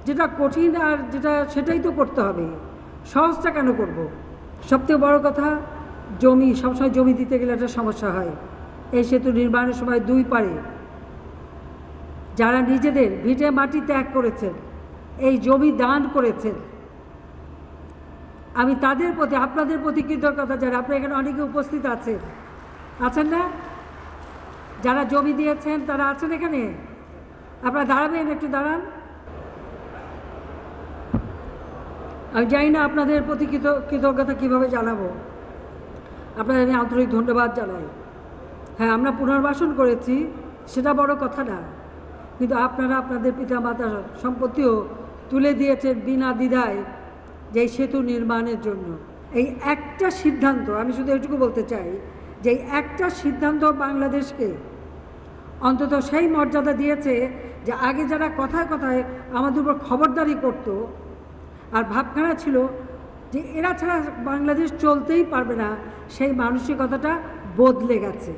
যেটা কঠিন আর যেটা সেটাই তো করতে হবে, সহজটা কেন করব? সবথেকে বড় কথা, জমি সবসময় জমি দিতে গেলে একটা সমস্যা হয়। এই সেতু নির্মাণের সময় দুই পারে যারা নিজেদের ভিটে মাটি ত্যাগ করেছেন, এই জমি দান করেছেন, আমি তাদের প্রতি, আপনাদের প্রতি কৃতজ্ঞতা জানাই। আপনারা এখানে অনেকে উপস্থিত আছেন না? যারা জমি দিয়েছেন তারা আছেন এখানে? আপনারা দাঁড়াবেন, একটু দাঁড়ান। আমি জানি না আপনাদের প্রতি কৃতজ্ঞতা কীভাবে জানাবো। আপনাদের আমি আন্তরিক ধন্যবাদ জানাই। হ্যাঁ, আমরা পুনর্বাসন করেছি, সেটা বড় কথা না, কিন্তু আপনারা আপনাদের পিতামাতার সম্পত্তিও তুলে দিয়েছেন বিনা দ্বিধায় যে এই সেতু নির্মাণের জন্য। এই একটা সিদ্ধান্ত, আমি শুধু এটুকু বলতে চাই যে এই একটা সিদ্ধান্ত বাংলাদেশকে অন্তত সেই মর্যাদা দিয়েছে যে আগে যারা কথায় কথায় আমাদের উপর খবরদারি করত আর ভাবখানা ছিল যে এরা ছাড়া বাংলাদেশ চলতেই পারবে না, সেই মানসিকতাটা বদলে গেছে।